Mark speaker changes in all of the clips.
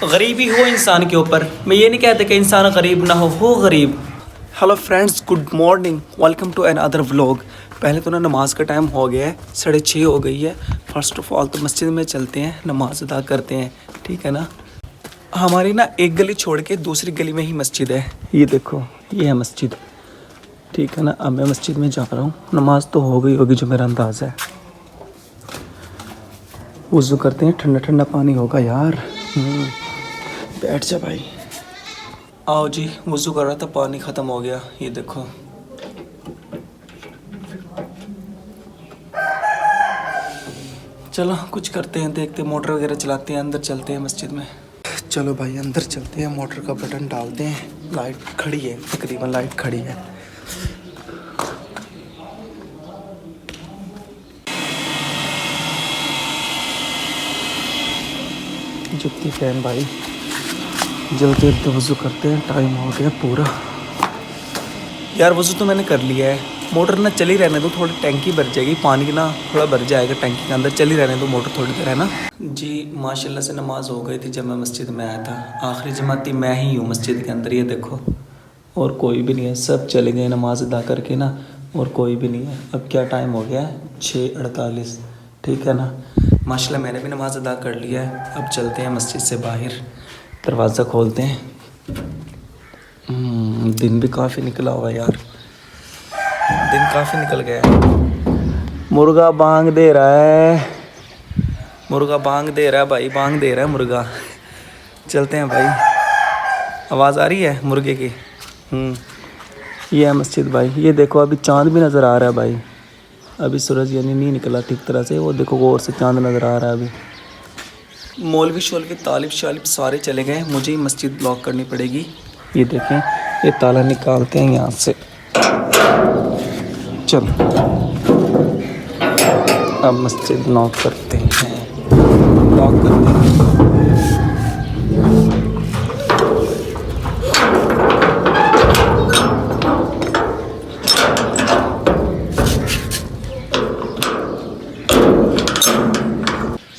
Speaker 1: गरीबी हो इंसान के ऊपर। मैं ये नहीं कहता कि इंसान गरीब ना हो गरीब। Hello friends, good morning, welcome to another vlog. पहले तो ना नमाज का टाइम हो गया है, 6:30 हो गई है। फर्स्ट ऑफ ऑल तो मस्जिद में चलते हैं, नमाज अदा करते हैं, ठीक है ना। हमारी ना एक गली छोड़ के दूसरी गली में ही मस्जिद है। ये देखो, ये है मस्जिद, ठीक है ना। अब मैं मस्जिद में जा रहा हूँ, नमाज तो हो गई होगी जो मेरा अंदाज़ा है। वज़ू करते हैं, ठंडा ठंडा पानी होगा यार। बैठ जा भाई। आओ जी, वज़ू कर रहा था, पानी ख़त्म हो गया। ये देखो, चलो कुछ करते हैं, देखते हैं, मोटर वगैरह चलाते हैं, अंदर चलते हैं मस्जिद में। चलो भाई अंदर चलते हैं, मोटर का बटन डालते हैं। लाइट खड़ी है, तकरीबन लाइट खड़ी है। जुत्ती पहन भाई, जल्दी जल्दी वज़ू करते हैं, टाइम हो गया पूरा। यार वज़ू तो मैंने कर लिया है, मोटर ना चली रहने दो, थोड़ी टैंकी भर जाएगी, पानी की ना थोड़ा भर जाएगा टैंकी के अंदर, चली रहने दो मोटर थोड़ी देर, है ना जी। माशाल्लाह से नमाज़ हो गई थी जब मैं मस्जिद में आया था। आखिरी जमाती मैं ही हूँ मस्जिद के अंदर, ये देखो, और कोई भी नहीं है, सब चले गए नमाज अदा करके ना, और कोई भी नहीं है। अब क्या टाइम हो गया है, 6:48, ठीक है ना। माशाल्लाह मैंने भी नमाज अदा कर लिया है। अब चलते हैं मस्जिद से बाहर, दरवाज़ा खोलते हैं। दिन भी काफ़ी निकला हुआ यार, दिन काफ़ी निकल गया है। मुर्गा बांग दे रहा है, मुर्गा बांग दे रहा है भाई, बांग दे रहा है मुर्गा। चलते हैं भाई, आवाज़ आ रही है मुर्गे की। ये है मस्जिद भाई। ये देखो, अभी चाँद भी नज़र आ रहा है भाई, अभी सूरज यानी नहीं निकला ठीक तरह से। वो देखो, गौर से चाँद नज़र आ रहा है अभी। मौलवी शोलवी तालिब शालिब सारे चले गए, मुझे ही मस्जिद लॉक करनी पड़ेगी। ये देखें, ये ताला निकालते हैं यहाँ से। चल अब मस्जिद लॉक करते हैं, लॉक करते हैं।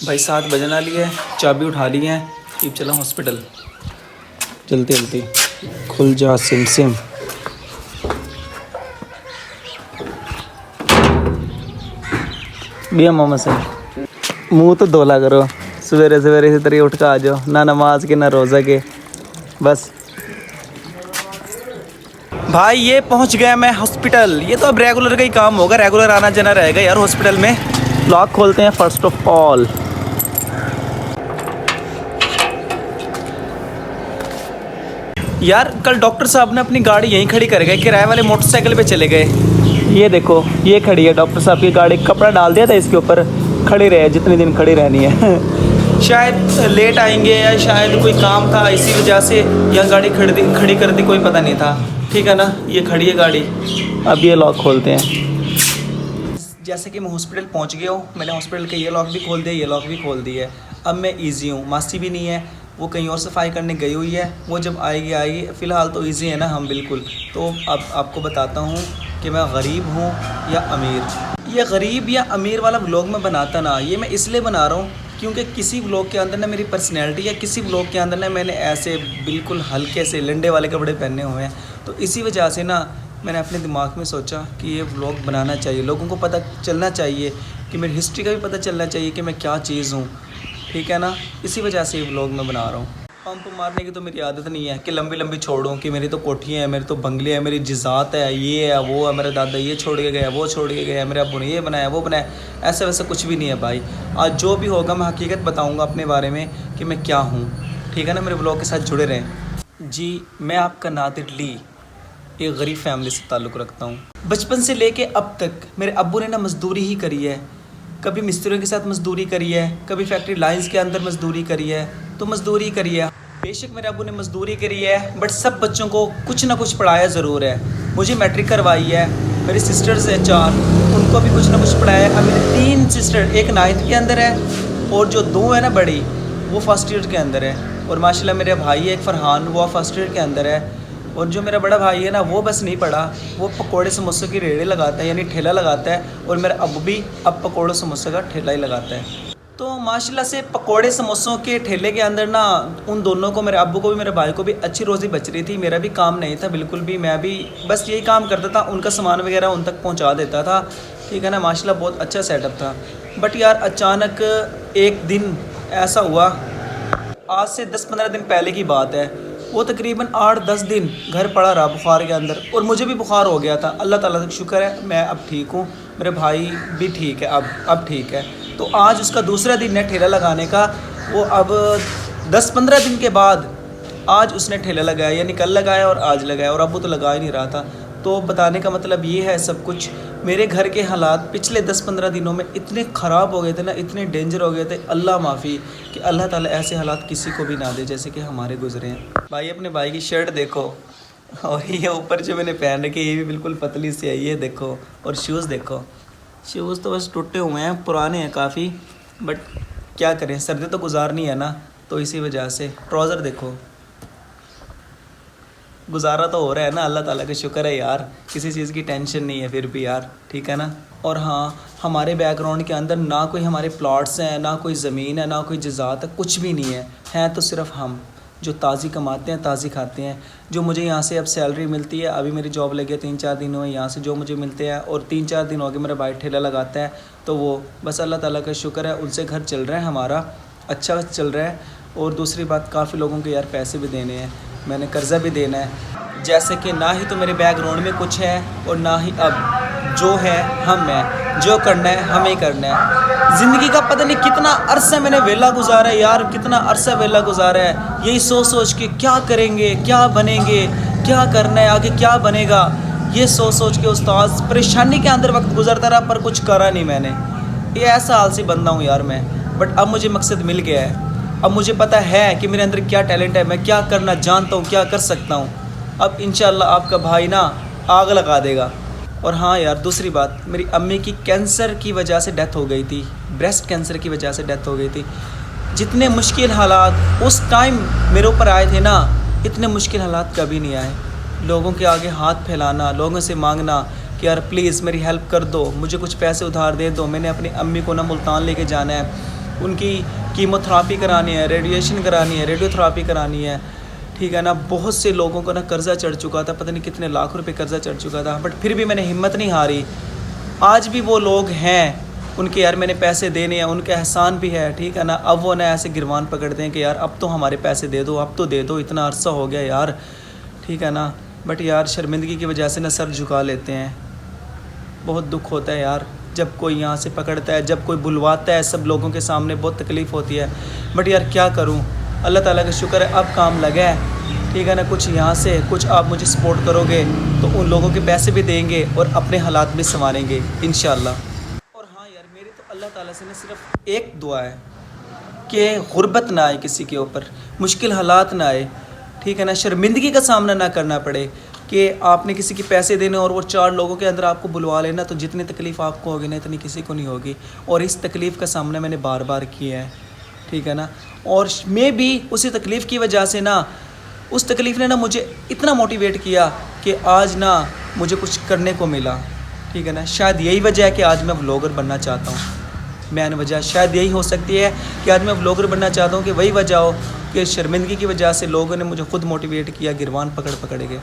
Speaker 1: भाई 7 बजने वाली है, चाबी उठा ली है, अब चला हॉस्पिटल। जल्दी जल्दी खुल जा सिम सिम। भैया मामा से मुँह तो धोला करो, सवेरे सवेरे इसी तरह उठ कर आ जाओ, ना नमाज के ना रोज़ा के, बस। भाई ये पहुंच गया मैं हॉस्पिटल। ये तो अब रेगुलर का ही काम होगा, रेगुलर आना जाना रहेगा यार हॉस्पिटल में। लॉक खोलते हैं फर्स्ट ऑफ ऑल। यार कल डॉक्टर साहब ने अपनी गाड़ी यहीं खड़ी कर गए, किराए वाले मोटरसाइकिल पे चले गए। ये देखो, ये खड़ी है डॉक्टर साहब की गाड़ी, कपड़ा डाल दिया था इसके ऊपर, खड़ी रहे जितने दिन खड़ी रहनी है। शायद लेट आएंगे या शायद कोई काम था, इसी वजह से यह गाड़ी खड़ी कर दी, कोई पता नहीं था, ठीक है ना। ये खड़ी है गाड़ी, अब ये लॉक खोलते हैं। जैसे कि मैं हॉस्पिटल पहुंच गया हूँ, मैंने हॉस्पिटल का ये लॉक भी खोल दिया, ये लॉक भी खोल दिया है। अब मैं ईजी हूँ, मासी भी नहीं है, वो कहीं और सफाई करने गई हुई है, वो जब आएगी। फ़िलहाल तो ईजी है ना हम, बिल्कुल। तो अब आपको बताता हूँ कि मैं गरीब हूँ या अमीर। ये गरीब या अमीर वाला व्लॉग मैं बनाता ना, ये मैं इसलिए बना रहा हूँ क्योंकि किसी व्लॉग के अंदर ना मेरी पर्सनैलिटी, या किसी व्लॉग के अंदर ना मैंने ऐसे बिल्कुल हल्के से लंडे वाले कपड़े पहने हुए हैं, तो इसी वजह से ना मैंने अपने दिमाग में सोचा कि ये व्लॉग बनाना चाहिए, लोगों को पता चलना चाहिए, कि मेरी हिस्ट्री का भी पता चलना चाहिए कि मैं क्या चीज़ हूँ, ठीक है ना। इसी वजह से ये व्लॉग मैं बना रहा हूँ। पंप मारने की तो मेरी आदत नहीं है कि लंबी लंबी छोड़ूँ, कि मेरी तो कोठियाँ हैं, मेरी तो बंगले हैं, मेरी जिज़ात है, ये है वो है, मेरे दादा ये छोड़ के गए, वो छोड़ के गए, मेरे अब्बू ने ये बनाया वो बनाया। ऐसा वैसा कुछ भी नहीं है भाई। आज जो भी होगा मैं हकीकत बताऊँगा अपने बारे में कि मैं क्या हूँ, ठीक है ना। मेरे व्लॉग के साथ जुड़े रहें जी। मैं आपका नादिर ली एक गरीब फैमिली से ताल्लुक़ रखता हूँ। बचपन से लेके अब तक मेरे अब्बू ने ना मज़दूरी ही करी है, कभी मिस्त्रियों के साथ मज़दूरी करी है, कभी फैक्ट्री लाइंस के अंदर मज़दूरी करी है, तो मज़दूरी करी है। बेशक मेरे अब्बू ने मज़दूरी करी है, बट सब बच्चों को कुछ ना कुछ पढ़ाया ज़रूर है। मुझे मैट्रिक करवाई है, मेरी सिस्टर्स है 4, उनको भी कुछ ना कुछ पढ़ाया है। अब मेरी 3 सिस्टर, एक 9th के अंदर है, और जो 2 है ना बड़ी, वो 1st ईयर के अंदर है। और माशाल्लाह मेरे भाई है एक फ़रहान, वो 1st ईयर के अंदर है। और जो मेरा बड़ा भाई है ना, वो बस नहीं पढ़ा, वो पकोड़े समोसे की रेड़े लगाता है, यानी ठेला लगाता है। और मेरा अब भी अब पकोड़े समोसे का ठेला ही लगाता है। तो माशाल्लाह से पकोड़े समोसों के ठेले के अंदर ना उन दोनों को, मेरे अब्बू को भी मेरे भाई को भी अच्छी रोज़ी बच रही थी। मेरा भी काम नहीं था बिल्कुल भी, मैं भी बस यही काम करता था, उनका सामान वगैरह उन तक पहुंचा देता था, ठीक है ना। माशाल्लाह बहुत अच्छा सेटअप था। बट यार अचानक एक दिन ऐसा हुआ, आज से 10-15 दिन पहले की बात है, वो तकरीबन 8-10 दिन घर पड़ा रहा बुखार के अंदर, और मुझे भी बुखार हो गया था। अल्लाह ताला का शुक्र है मैं अब ठीक हूँ, मेरे भाई भी ठीक है, अब ठीक है। तो आज उसका दूसरा दिन है ठेला लगाने का। वो अब 10-15 दिन के बाद आज उसने ठेला लगाया, यानी कल लगाया और आज लगाया, और अब वो तो लगा ही नहीं रहा था। तो बताने का मतलब ये है सब कुछ, मेरे घर के हालात पिछले 10-15 दिनों में इतने ख़राब हो गए थे ना, इतने डेंजर हो गए थे, अल्लाह माफ़ी, कि अल्लाह ताला ऐसे हालात किसी को भी ना दे जैसे कि हमारे गुजरे हैं। भाई अपने भाई की शर्ट देखो, और ये ऊपर जो मैंने पहन रखी है ये भी बिल्कुल पतली सी है, ये देखो। और शूज़ देखो, शूज़ तो बस टूटे हुए हैं, पुराने हैं काफ़ी, बट क्या करें, सर्दी तो गुजारनी है ना, तो इसी वजह से। ट्राउज़र देखो, गुजारा तो हो रहा है ना, अल्लाह ताला का शुक्र है यार, किसी चीज़ की टेंशन नहीं है फिर भी यार, ठीक है ना। और हाँ, हमारे बैकग्राउंड के अंदर ना कोई हमारे प्लॉट्स हैं, ना कोई ज़मीन है, ना कोई जज़ात है, कुछ भी नहीं है, हैं तो सिर्फ हम जो ताज़ी कमाते हैं, ताज़ी खाते हैं। जो मुझे यहाँ से अब सैलरी मिलती है, अभी मेरी जॉब लगी है 3-4 दिन हुए यहाँ से, जो मुझे मिलते हैं, और 3-4 दिन हो गए मेरा भाई ठेला लगाता है, तो वो बस अल्लाह ताला का शुक्र है, उनसे घर चल रहा है हमारा, अच्छा चल रहा है। और दूसरी बात, काफ़ी लोगों के यार पैसे भी देने हैं, मैंने कर्ज़ा भी देना है, जैसे कि ना ही तो मेरे बैकग्राउंड में कुछ है, और ना ही अब जो है हम हैं, जो करना है हमें करना है। ज़िंदगी का पता नहीं कितना अरसा मैंने वेला गुजारा है यार, कितना अरसा वेला गुजारा है, यही सोच सोच के क्या करेंगे, क्या बनेंगे, क्या करना है आगे, क्या बनेगा, ये सोच सोच के उस्ताद परेशानी के अंदर वक्त गुजरता रहा, पर कुछ करा नहीं मैंने। ये ऐसा आलसी बंदा हूँ यार मैं। बट अब मुझे मकसद मिल गया है, अब मुझे पता है कि मेरे अंदर क्या टैलेंट है, मैं क्या करना जानता हूँ, क्या कर सकता हूँ। अब इंशाल्लाह आपका भाई ना आग लगा देगा। और हाँ यार, दूसरी बात, मेरी अम्मी की कैंसर की वजह से डेथ हो गई थी, ब्रेस्ट कैंसर की वजह से डेथ हो गई थी। जितने मुश्किल हालात उस टाइम मेरे ऊपर आए थे ना, इतने मुश्किल हालात कभी नहीं आए। लोगों के आगे हाथ फैलाना, लोगों से मांगना कि यार प्लीज़ मेरी हेल्प कर दो, मुझे कुछ पैसे उधार दे दो, मैंने अपनी अम्मी को ना मुल्तान लेके जाना है, उनकी कीमोथेरापी करानी है, रेडिएशन करानी है, रेडियोथेरापी करानी है, ठीक है ना। बहुत से लोगों को ना कर्ज़ा चढ़ चुका था, पता नहीं कितने लाख रुपए कर्ज़ा चढ़ चुका था, बट फिर भी मैंने हिम्मत नहीं हारी। आज भी वो लोग हैं, उनके यार मैंने पैसे देने हैं, उनका एहसान भी है, ठीक है ना। अब वो ना ऐसे गिरवान पकड़ते हैं कि यार अब तो हमारे पैसे दे दो, अब तो दे दो, इतना अरसा हो गया यार, ठीक है ना। बट यार शर्मिंदगी की वजह से ना सर झुका लेते हैं। बहुत दुख होता है यार जब कोई यहाँ से पकड़ता है, जब कोई बुलवाता है सब लोगों के सामने, बहुत तकलीफ़ होती है। बट यार क्या करूँ, अल्लाह ताला का शुक्र है अब काम लगा है, ठीक है ना। कुछ यहाँ से कुछ आप मुझे सपोर्ट करोगे तो उन लोगों के पैसे भी देंगे और अपने हालात भी संवारेंगे इंशाल्लाह। और हाँ यार, मेरी तो अल्लाह ताला से ना सिर्फ एक दुआ है कि गुर्बत ना आए किसी के ऊपर, मुश्किल हालात ना आए, ठीक है ना, शर्मिंदगी का सामना ना करना पड़े कि आपने किसी के पैसे देने और वो 4 लोगों के अंदर आपको बुलवा लेना, तो जितनी तकलीफ़ आपको होगी ना इतनी किसी को नहीं होगी। और इस तकलीफ़ का सामना मैंने बार बार किया है, ठीक है ना। और मैं भी उसी तकलीफ़ की वजह से ना, उस तकलीफ़ ने ना मुझे इतना मोटिवेट किया कि आज ना मुझे कुछ करने को मिला, ठीक है ना। शायद यही वजह है कि आज मैं व्लॉगर बनना चाहता हूँ। मेन वजह शायद यही हो सकती है कि आज मैं व्लॉगर बनना चाहता हूँ, कि वही वजह हो कि शर्मिंदगी की वजह से लोगों ने मुझे खुद मोटिवेट किया, गिरवान पकड़ के।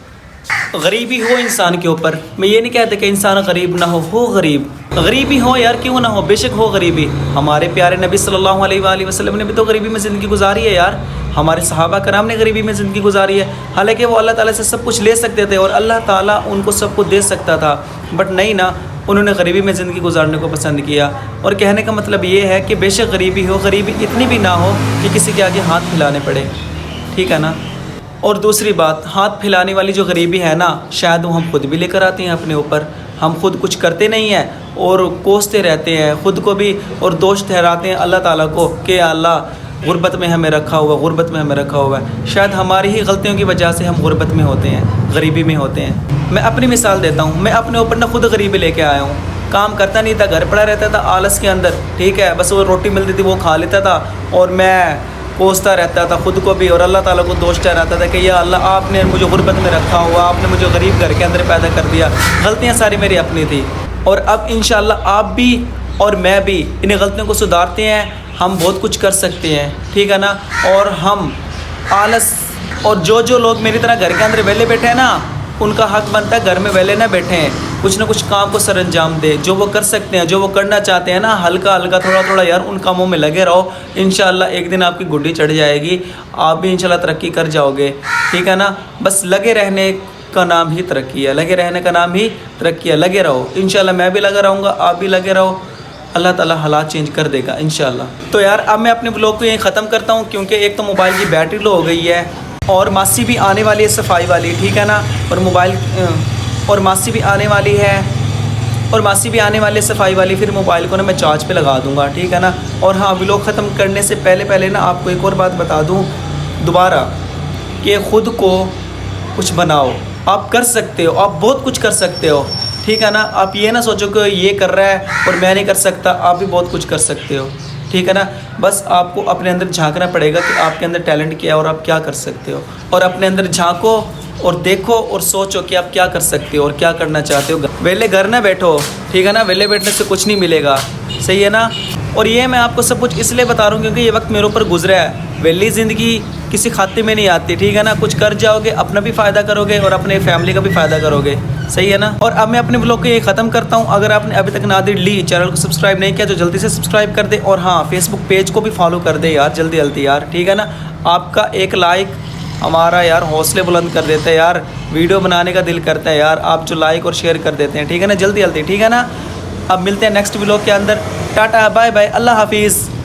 Speaker 1: गरीबी हो इंसान के ऊपर, मैं ये नहीं कहता कि इंसान गरीब ना हो गरीब, गरीबी हो यार, क्यों ना हो, बेशक हो गरीबी। हमारे प्यारे नबी सल्लल्लाहु अलैहि वसल्लम ने भी तो गरीबी में ज़िंदगी गुजारी है यार, हमारे सहाबा कराम ने गरीबी में ज़िंदगी गुजारी है। हालांकि वो अल्लाह ताला से सब कुछ ले सकते थे और अल्लाह ताला उनको सब कुछ दे सकता था, बट नहीं ना, उन्होंने गरीबी में ज़िंदगी गुजारने को पसंद किया। और कहने का मतलब ये है कि बेशक गरीबी हो, गरीबी इतनी भी ना हो कि किसी के आगे हाथ फैलाने पड़े, ठीक है ना। और दूसरी बात, हाथ फैलाने वाली जो गरीबी है ना, शायद वो हम खुद भी लेकर आते हैं अपने ऊपर। हम खुद कुछ करते नहीं हैं और कोसते रहते हैं खुद को भी, और दोष ठहराते हैं अल्लाह ताला को कि अल्लाह गुर्बत में हमें रखा हुआ, गुर्बत में हमें रखा हुआ है। शायद हमारी ही गलतियों की वजह से हम गुर्बत में होते हैं, गरीबी में होते हैं। मैं अपनी मिसाल देता हूँ, मैं अपने ऊपर ना खुद गरीबी लेके आया हूँ। काम करता नहीं था, घर पड़ा रहता था आलस के अंदर, ठीक है, बस वो रोटी मिलती थी वो खा लेता था, और मैं कोसता रहता था खुद को भी और अल्लाह ताला को दोष ठहराता था कि या अल्लाह आपने मुझे गुर्बत में रखा हुआ, आपने मुझे गरीब घर के अंदर पैदा कर दिया। गलतियाँ सारी मेरी अपनी थी, और अब इंशाल्लाह आप भी और मैं भी इन गलतियों को सुधारते हैं। हम बहुत कुछ कर सकते हैं, ठीक है ना। और हम आलस, और जो लोग मेरी तरह घर के अंदर वेले बैठे हैं ना, उनका हक बनता है घर में वेले ना बैठे हैं, कुछ ना कुछ काम को सर अंजाम दे, जो वो कर सकते हैं, जो वो करना चाहते हैं ना, हल्का हल्का थोड़ा थोड़ा यार उन कामों में लगे रहो। इंशाल्लाह एक दिन आपकी गुड्डी चढ़ जाएगी, आप भी इंशाल्लाह तरक्की कर जाओगे, ठीक है ना। बस लगे रहने का नाम ही तरक्की है, लगे रहने का नाम ही तरक्की है, लगे रहो। इंशाल्लाह मैं भी लगा रहूँगा, आप भी लगे रहो, अल्लाह ताला हालात चेंज कर देगा इंशाल्लाह। तो यार अब मैं अपने ब्लॉग को यहीं ख़त्म करता हूँ, क्योंकि एक तो मोबाइल की बैटरी लो हो गई है, और मासी भी आने वाली है सफाई वाली, ठीक है ना। और मासी भी आने वाली है, सफाई वाली। फिर मोबाइल को ना मैं चार्ज पे लगा दूंगा, ठीक है ना। और हाँ, व्लॉग ख़त्म करने से पहले ना आपको एक और बात बता दूं दोबारा, कि ख़ुद को कुछ बनाओ, आप कर सकते हो, आप बहुत कुछ कर सकते हो, ठीक है ना। आप ये ना सोचो कि ये कर रहा है और मैं नहीं कर सकता, आप भी बहुत कुछ कर सकते हो, ठीक है ना। बस आपको अपने अंदर झांकना पड़ेगा कि आपके अंदर टैलेंट क्या है और आप क्या कर सकते हो, और अपने अंदर झांको और देखो और सोचो कि आप क्या कर सकते हो और क्या करना चाहते हो। वेले घर ना बैठो, ठीक है ना, वेले बैठने से कुछ नहीं मिलेगा, सही है ना। और ये मैं आपको सब कुछ इसलिए बता रहा हूँ क्योंकि ये वक्त मेरे ऊपर गुजरा है। वेली ज़िंदगी किसी खाते में नहीं आती, ठीक है ना। कुछ कर जाओगे, अपना भी फ़ायदा करोगे और अपने फैमिली का भी फ़ायदा करोगे, सही है ना। और अब मैं अपने ब्लॉग को ये ख़त्म करता हूँ। अगर आपने अभी तक नादिर ली चैनल को सब्सक्राइब नहीं किया तो जल्दी से सब्सक्राइब कर दे, और हाँ, फेसबुक पेज को भी फॉलो कर दे यार, जल्दी जल्दी यार, ठीक है ना। आपका एक लाइक हमारा यार हौसले बुलंद कर देता है यार, वीडियो बनाने का दिल करता है यार, आप जो लाइक और शेयर कर देते हैं, ठीक है ना, जल्दी जल्दी, ठीक है ना। अब मिलते हैं नेक्स्ट व्लॉग के अंदर। टाटा, बाय बाय, अल्लाह हाफिज़।